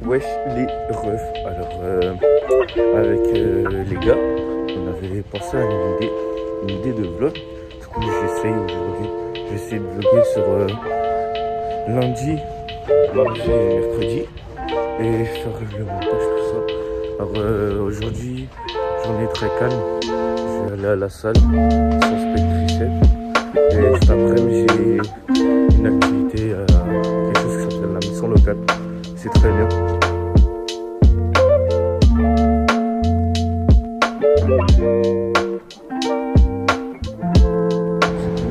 Wesh les refs, alors avec les gars, on avait pensé à une idée de vlog. Du coup j'essaye aujourd'hui, je vais essayer de vlogger sur lundi, mardi et mercredi et faire le montage tout ça. Alors aujourd'hui, journée très calme, je vais aller à la salle, sans spectricep. Et cet après-midi j'ai une activité, quelque chose qui s'appelle la mission locale, c'est très bien.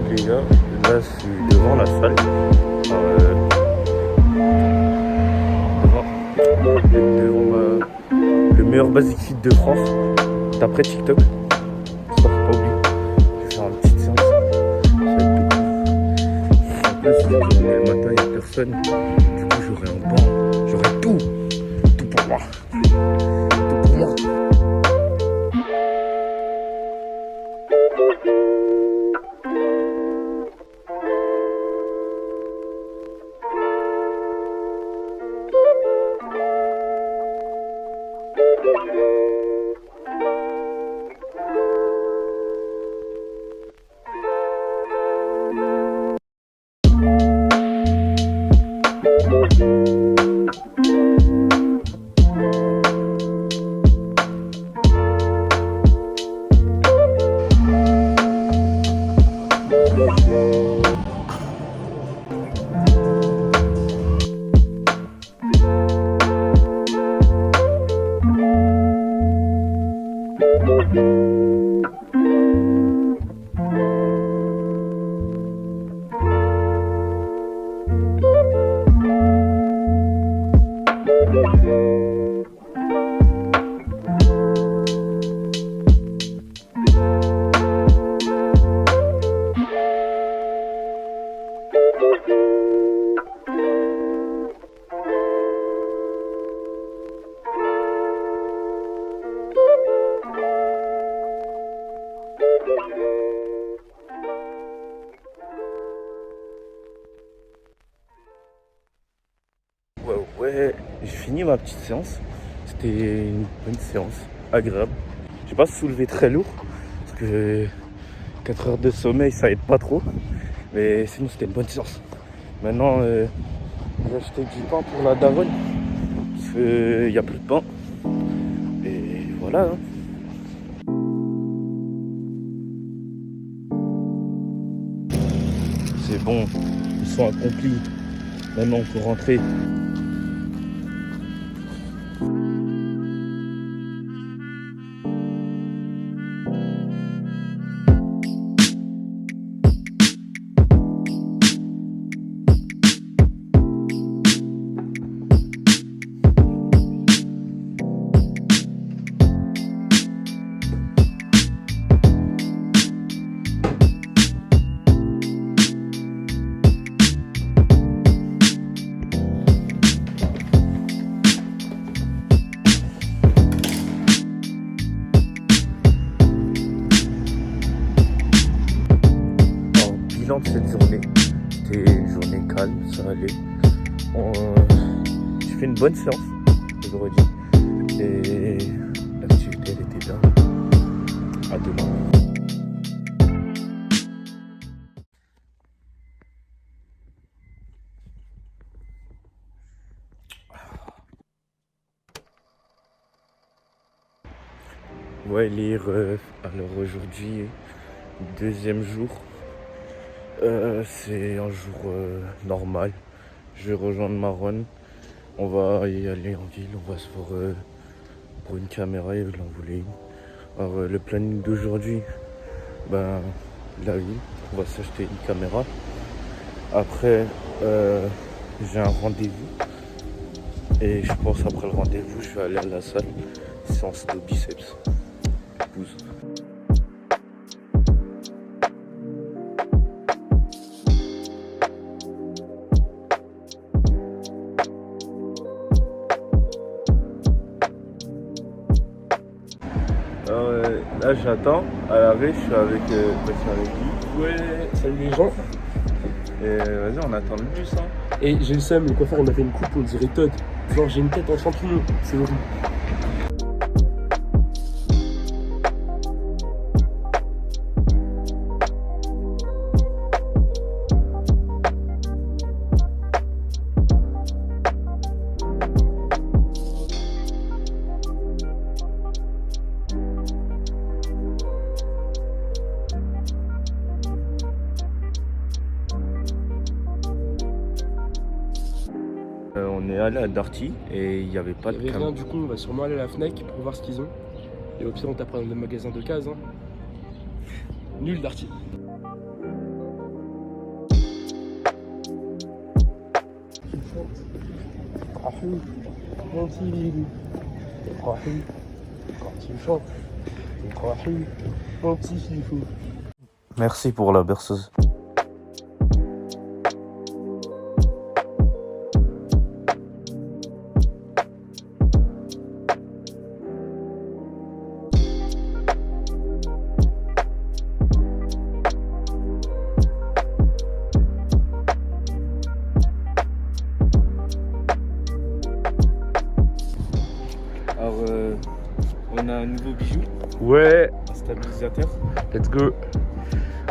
Les gars, là je suis devant la salle, devant le meilleur basic fit de France, d'après TikTok. Ça faut pas oublier, je vais faire une petite séance, ça va être tout. En plus, le matin il n'y a personne, du coup j'aurai un banc, j'aurai tout pour moi. Tout pour moi. Ouais, j'ai fini ma petite séance. C'était une bonne séance, agréable. J'ai pas soulevé très lourd parce que 4 heures de sommeil ça aide pas trop. Mais sinon c'était une bonne séance. Maintenant j'ai acheté du pain pour la daronne parce qu'il n'y a plus de pain. Et voilà. Hein. C'est bon, ils sont accomplis. Maintenant on peut rentrer. Bilan de cette journée, c'était une journée calme, ça allait. J'ai fait une bonne séance aujourd'hui et l'activité elle était bien. À demain. Ouais les refs, alors aujourd'hui, deuxième jour. C'est un jour normal. Je vais rejoindre Maron. On va y aller en ville. On va se voir pour une caméra. Il en voulait une. Alors le planning d'aujourd'hui, la ville. On va s'acheter une caméra. Après, j'ai un rendez-vous. Et je pense après le rendez-vous, je vais aller à la salle. Séance de biceps. 12. Alors là j'attends à l'arrêt, je suis avec Guy. Ouais, salut les gens. Et vas-y on attend le bus hein. Et j'ai le seum, le coiffeur on a fait une coupe, on dirait Todd. Genre j'ai une tête en champignon, c'est horrible. On est allé à Darty et il n'y avait pas de Il y avait cam. rien, du coup on va sûrement aller à la Fnac pour voir ce qu'ils ont. Et au pire on tapera dans des magasins de cases. Hein. Nul Darty. Mon petit Lilou. Quand tu chantes, mon petit fifou. Merci pour la berceuse. Alors, on a un nouveau bijou, Ouais, un stabilisateur. let's go.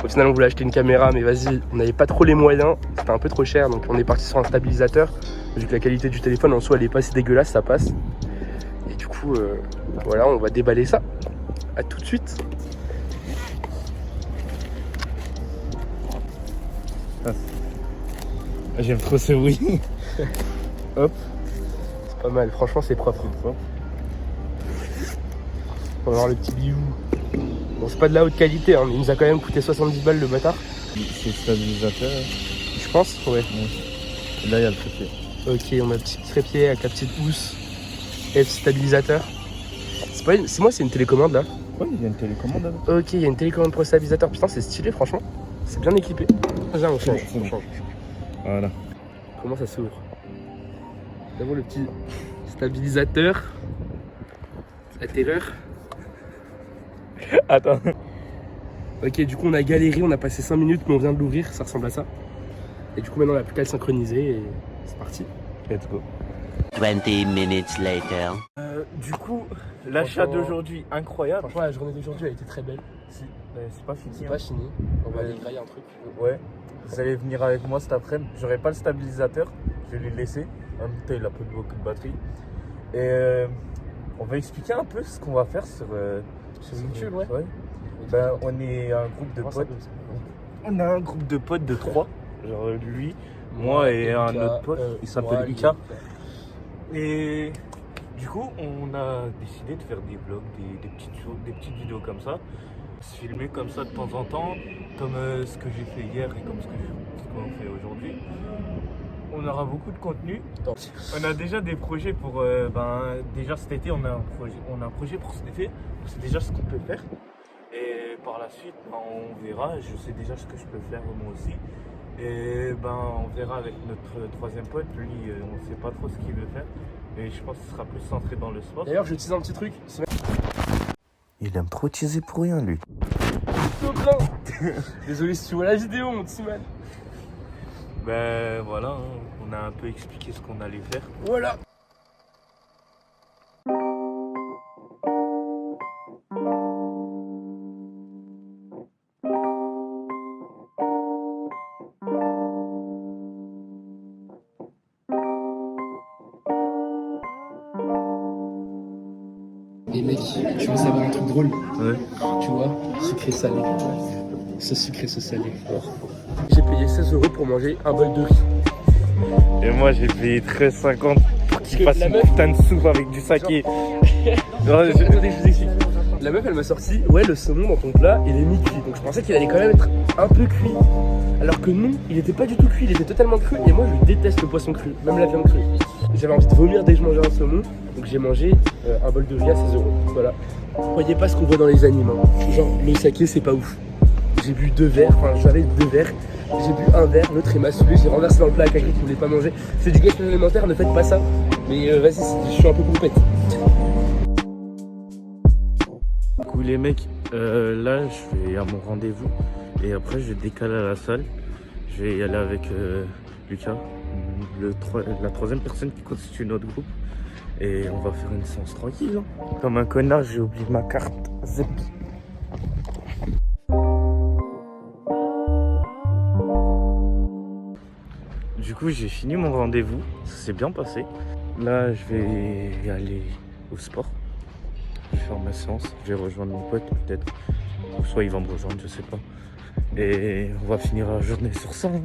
Au final, on voulait acheter une caméra, mais vas-y, on n'avait pas trop les moyens. C'était un peu trop cher, donc on est parti sur un stabilisateur. Vu que la qualité du téléphone en soi, elle est pas si dégueulasse, ça passe. Et du coup, voilà, on va déballer ça. À tout de suite. J'aime trop ce bruit. Hop. C'est pas mal, franchement, c'est propre. On va voir le petit bijou. Bon, c'est pas de la haute qualité, hein, mais il nous a quand même coûté 70 balles le bâtard. C'est le stabilisateur. Je pense, ouais. Et là, il y a le trépied. Ok, on a le petit trépied avec la petite housse et le stabilisateur. C'est moi, c'est une télécommande là. Ouais, il y a une télécommande là. Ok, il y a une télécommande pour le stabilisateur. Putain, c'est stylé, franchement. C'est bien équipé. Viens, on change. C'est bon. On change. Voilà. Comment ça s'ouvre? D'abord le petit stabilisateur. La terreur. Attends. Ok, du coup, on a galéré, on a passé 5 minutes, mais on vient de l'ouvrir. Ça ressemble à ça. Et du coup, maintenant, on n'a plus qu'à le synchroniser et c'est parti. Let's go. 20 minutes later. Du coup, l'achat Franchement- d'aujourd'hui incroyable. Franchement, la journée d'aujourd'hui a été très belle. Si, c'est pas fini. C'est hein. pas fini. On va Ouais. aller grailler un truc. Ouais. Vous allez venir avec moi cet après-midi. J'aurai pas le stabilisateur. Je vais le laisser. En même temps, il a peu beaucoup de batterie. Et on va expliquer un peu ce qu'on va faire sur YouTube, ouais. Ben, on est un groupe de potes. On a un groupe de potes de 3. Genre lui, moi et un autre pote. Il s'appelle Lucas. Et du coup, on a décidé de faire des vlogs, des petites vidéos comme ça. Se filmer comme ça de temps en temps, comme ce que j'ai fait hier et comme ce qu'on fait aujourd'hui. On aura beaucoup de contenu. On a déjà des projets pour... déjà cet été, on a un projet pour cet été. On sait déjà ce qu'on peut faire. Et par la suite, on verra. Je sais déjà ce que je peux faire moi aussi. Et on verra avec notre troisième pote. Lui, on ne sait pas trop ce qu'il veut faire. Et je pense qu'il sera plus centré dans le sport. D'ailleurs, je tease un petit truc. Il aime trop teaser pour rien, lui. Désolé si tu vois la vidéo, mon petit man. Ben voilà, hein, on a un peu expliqué ce qu'on allait faire. Voilà. Et mec, tu veux savoir un truc drôle? Ouais. Tu vois, sucré salé. Ce sucré, ce salé. J'ai payé 16 € pour manger un bol de riz. Et moi j'ai payé 13,50 pour qu'il Que fasse la une meuf- putain de soupe avec du saké. Attendez, je vous explique. La meuf, elle m'a sorti, ouais, le saumon dans ton plat, il est mi-cuit. Donc je pensais qu'il allait quand même être un peu cuit. Alors que non, il était pas du tout cuit, il était totalement cru. Et moi, je déteste le poisson cru, même la viande crue. J'avais envie de vomir dès que je mangeais un saumon. Donc j'ai mangé un bol de riz à 16 €. Voilà. Voyez pas ce qu'on voit dans les animes. Hein. Genre, le saké, c'est pas ouf. J'ai bu 2 verres, enfin j'avais 2 verres. J'ai bu un verre, l'autre il m'a saoulé, j'ai renversé dans le plat à quelqu'un qui voulait pas manger. C'est du gaspillage alimentaire, ne faites pas ça. Mais vas-y, je suis un peu compète. Du coup les mecs, là je vais à mon rendez-vous et après je décale à la salle. Je vais y aller avec Lucas. la troisième personne qui constitue notre groupe. Et on va faire une séance tranquille. Hein. Comme un connard, j'ai oublié ma carte Zep. Du coup, j'ai fini mon rendez-vous. Ça s'est bien passé. Là, je vais aller au sport. Je vais faire ma séance. Je vais rejoindre mon pote peut-être. Ou soit il va me rejoindre, je sais pas. Et on va finir la journée sur ça. Hein.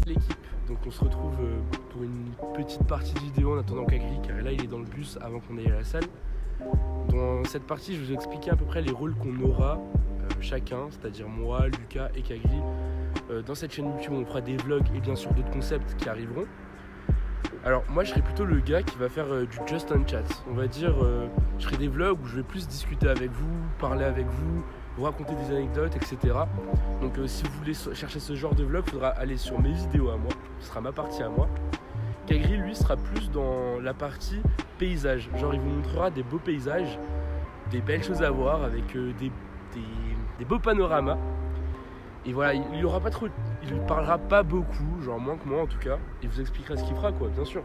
L'équipe, donc on se retrouve pour une petite partie de vidéo en attendant Kagri, car là il est dans le bus avant qu'on aille à la salle. Dans cette partie, je vais vous expliquer à peu près les rôles qu'on aura chacun, c'est-à-dire moi, Lucas et Kagri. Dans cette chaîne YouTube, on fera des vlogs et bien sûr d'autres concepts qui arriveront. Alors moi je serai plutôt le gars qui va faire du just on chat. On va dire, je ferai des vlogs où je vais plus discuter avec vous, parler avec vous, vous raconter des anecdotes, etc. Donc si vous voulez chercher ce genre de vlog, il faudra aller sur mes vidéos à moi, ce sera ma partie à moi. Kagri lui sera plus dans la partie paysage, genre il vous montrera des beaux paysages, des belles choses à voir avec des beaux panoramas. Et voilà, il aura pas trop, il parlera pas beaucoup, genre moins que moi en tout cas. Il vous expliquera ce qu'il fera quoi, bien sûr.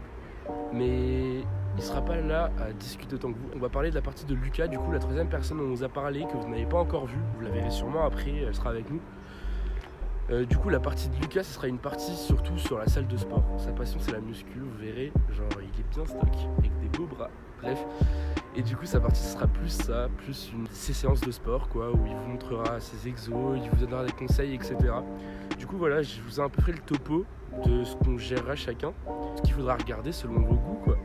Mais il sera pas là à discuter autant que vous. On va parler de la partie de Lucas, du coup la troisième personne dont on nous a parlé, que vous n'avez pas encore vue. Vous la verrez sûrement après, elle sera avec nous. Du coup la partie de Lucas, ce sera une partie surtout sur la salle de sport. Sa passion c'est la muscu, vous verrez, genre il est bien stock, avec des beaux bras, bref. Et du coup sa partie ce sera plus ça, plus ses séances de sport quoi, où il vous montrera ses exos, il vous donnera des conseils, etc. Du coup voilà, je vous ai un peu fait le topo de ce qu'on gérera chacun, ce qu'il faudra regarder selon vos goûts quoi.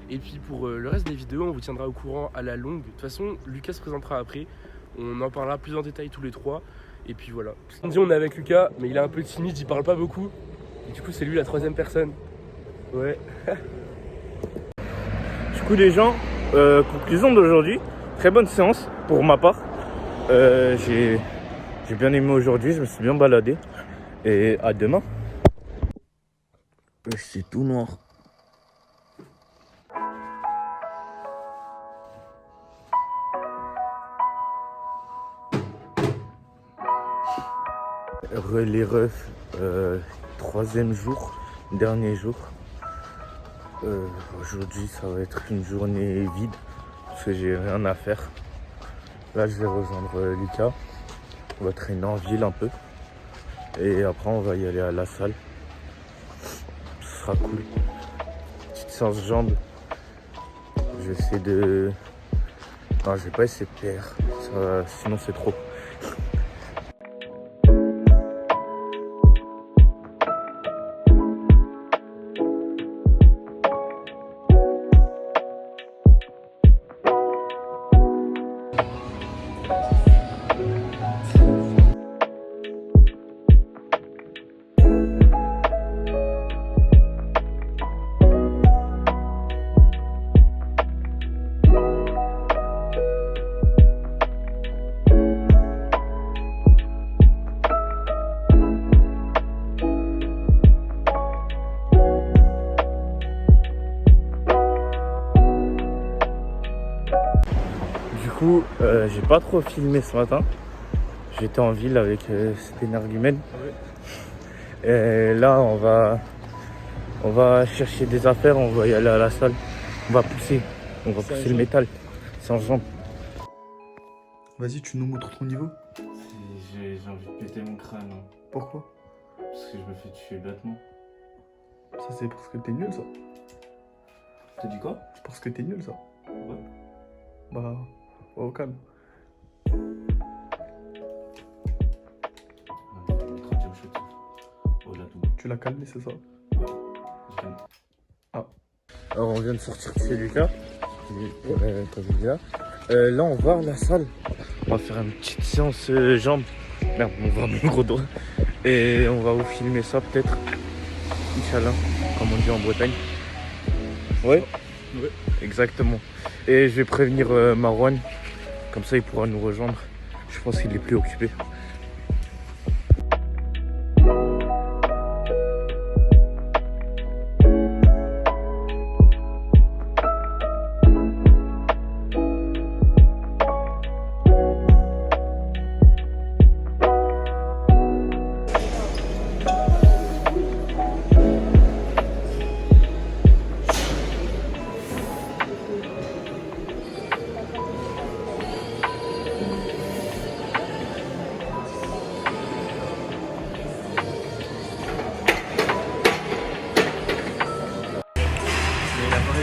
Et puis pour le reste des vidéos, on vous tiendra au courant à la longue. De toute façon, Lucas se présentera après, on en parlera plus en détail tous les trois. Et puis voilà. On dit on est avec Lucas, mais il est un peu timide, il parle pas beaucoup. Et du coup c'est lui la troisième personne. Ouais. Du coup les gens, conclusion d'aujourd'hui, très bonne séance pour ma part. J'ai bien aimé aujourd'hui, je me suis bien baladé. Et à demain. C'est tout noir. Les refs, troisième jour, dernier jour. Aujourd'hui ça va être une journée vide parce que j'ai rien à faire. Là je vais rejoindre Lucas. On va traîner en ville un peu. Et après on va y aller à la salle. Ce sera cool. Petite séance jambes. Je vais essayer de... Non, je vais pas essayer de PR. Sinon c'est trop. J'ai pas trop filmé ce matin. J'étais en ville avec cet énergumène. Et là on va chercher des affaires, on va y aller à la salle. On va pousser le métal. C'est en jambes. Vas-y, tu nous montres ton niveau. J'ai envie de péter mon crâne. Hein. Pourquoi? Parce que je me fais tuer bêtement. Ça c'est parce que t'es nul ça. T'as dit quoi? C'est parce que t'es nul ça. Ouais. Bah, au calme. Tu l'as calmé, c'est ça? Ah. Alors on vient de sortir de chez Lucas. Là on va à la salle. On va faire une petite séance jambes. Merde, on voit mon gros doigt. Et on va vous filmer ça peut-être. Inch'Allah, comme on dit en Bretagne. Ouais. Ouais. Exactement. Et je vais prévenir Marwan. Comme ça il pourra nous rejoindre. Je pense qu'il est plus occupé.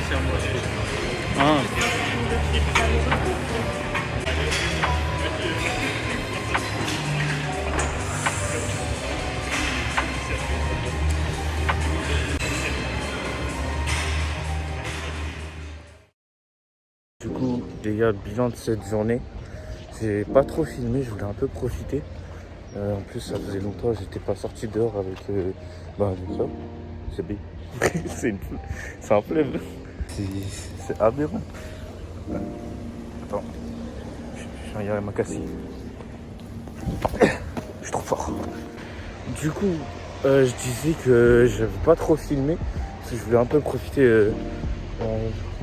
réussi à manger. Du coup, les gars, bilan de cette journée. J'ai pas trop filmé, je voulais un peu profiter. En plus, ça faisait longtemps que j'étais pas sorti dehors avec les gars. C'est bien. C'est un fleuve. C'est aberrant. Attends. Je vais y aller ma cassée. Je suis trop fort. Du coup, je disais que j'avais pas trop filmé. Parce que je voulais un peu profiter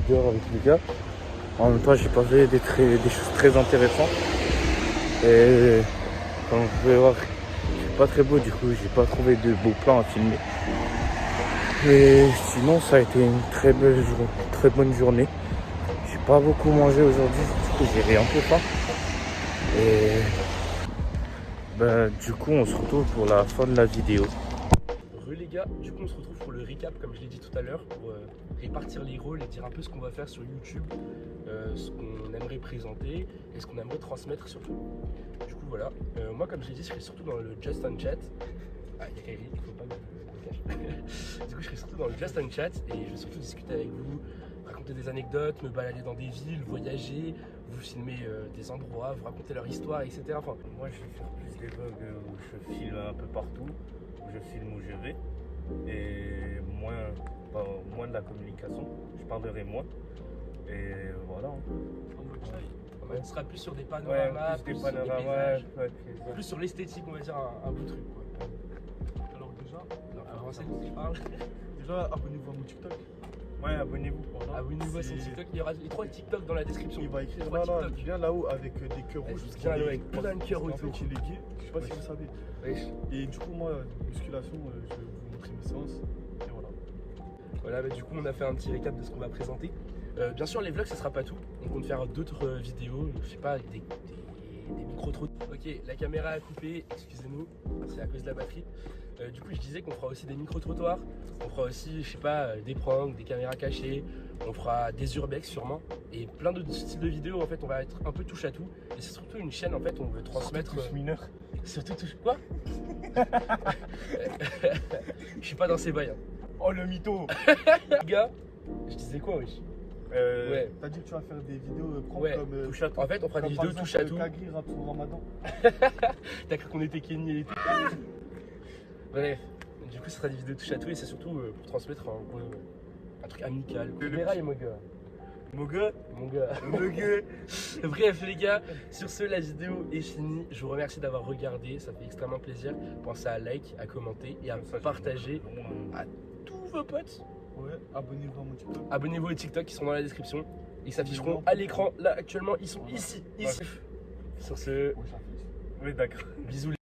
dehors avec les gars. En même temps, j'ai pas fait des choses très intéressantes. Et comme vous pouvez voir, c'est pas très beau, du coup, j'ai pas trouvé de beaux plans à filmer. Mais sinon, ça a été une très bonne journée. J'ai pas beaucoup mangé aujourd'hui, du coup, j'ai un peu faim. Et du coup, on se retrouve pour la fin de la vidéo. Les gars, du coup on se retrouve pour le recap comme je l'ai dit tout à l'heure, pour répartir les rôles et dire un peu ce qu'on va faire sur YouTube, ce qu'on aimerait présenter et ce qu'on aimerait transmettre surtout. Du coup voilà, moi comme je l'ai dit, je serai surtout dans le Just on Chat. Ah, il y a Kairi, il faut pas me cacher. Du coup je serai surtout dans le Just on Chat et je vais surtout discuter avec vous, raconter des anecdotes, me balader dans des villes, voyager, vous filmer des endroits, vous raconter leur histoire, etc. Enfin, Moi, je vais faire plus des vlogs où je filme un peu partout, où je filme où je vais, et moins de la communication. Je parlerai moins. Et voilà. on sera plus sur des panoramas, plus des sur des panoramas, paysages, plus sur l'esthétique, on va dire un beau truc. Quoi. Alors déjà, Alors, c'est nous qui parle. déjà abonnez-vous à mon TikTok. Ouais, abonnez-vous. Voilà. Abonnez-vous à son TikTok, il y aura les 3 TikTok dans la description. Il va écrire 3 là, TikTok. bien là-haut avec des cœurs rouges. Juste bien là-haut avec plein de cœurs En autour. fait, il est gay, je sais pas si vous savez. Wesh. Et du coup, moi, musculation, je vais vous montrer mes séances. Et voilà. Voilà, du coup on a fait un petit récap de ce qu'on va présenter. Bien sûr les vlogs ce sera pas tout, on compte faire d'autres vidéos, je sais pas, des micro-trous. Ok, la caméra a coupé, excusez-nous, c'est à cause de la batterie. Du coup je disais qu'on fera aussi des micro-trottoirs, on fera aussi, je sais pas, des pranks, des caméras cachées, on fera des urbex sûrement, et plein d'autres styles de vidéos en fait, on va être un peu touche à tout. Et c'est surtout une chaîne en fait, on veut transmettre... mineur. Surtout touche... Quoi? Je suis pas dans ces bails. Hein. Oh le mytho. Les gars, je disais quoi wesh? Ouais. T'as dit que tu vas faire des vidéos pranks Ouais, comme touche à tout. En fait, on fera des vidéos touche à tout. Kagri rap sur Ramadan. T'as cru qu'on était Kenny et tout. Bref, du coup, ce sera des vidéos touche à tout et c'est surtout pour transmettre un truc amical. Caméra mon gars. Mon gars. Mon gars. Mon gars. Bref, les gars, sur ce, la vidéo est finie. Je vous remercie d'avoir regardé, ça fait extrêmement plaisir. Pensez à like, à commenter et à partager à tous vos potes. Ouais, abonnez-vous à mon TikTok. Abonnez-vous au TikTok qui sont dans la description. Ils s'afficheront à l'écran. Là, actuellement, ils sont ici. Sur ce, Oui, d'accord. bisous.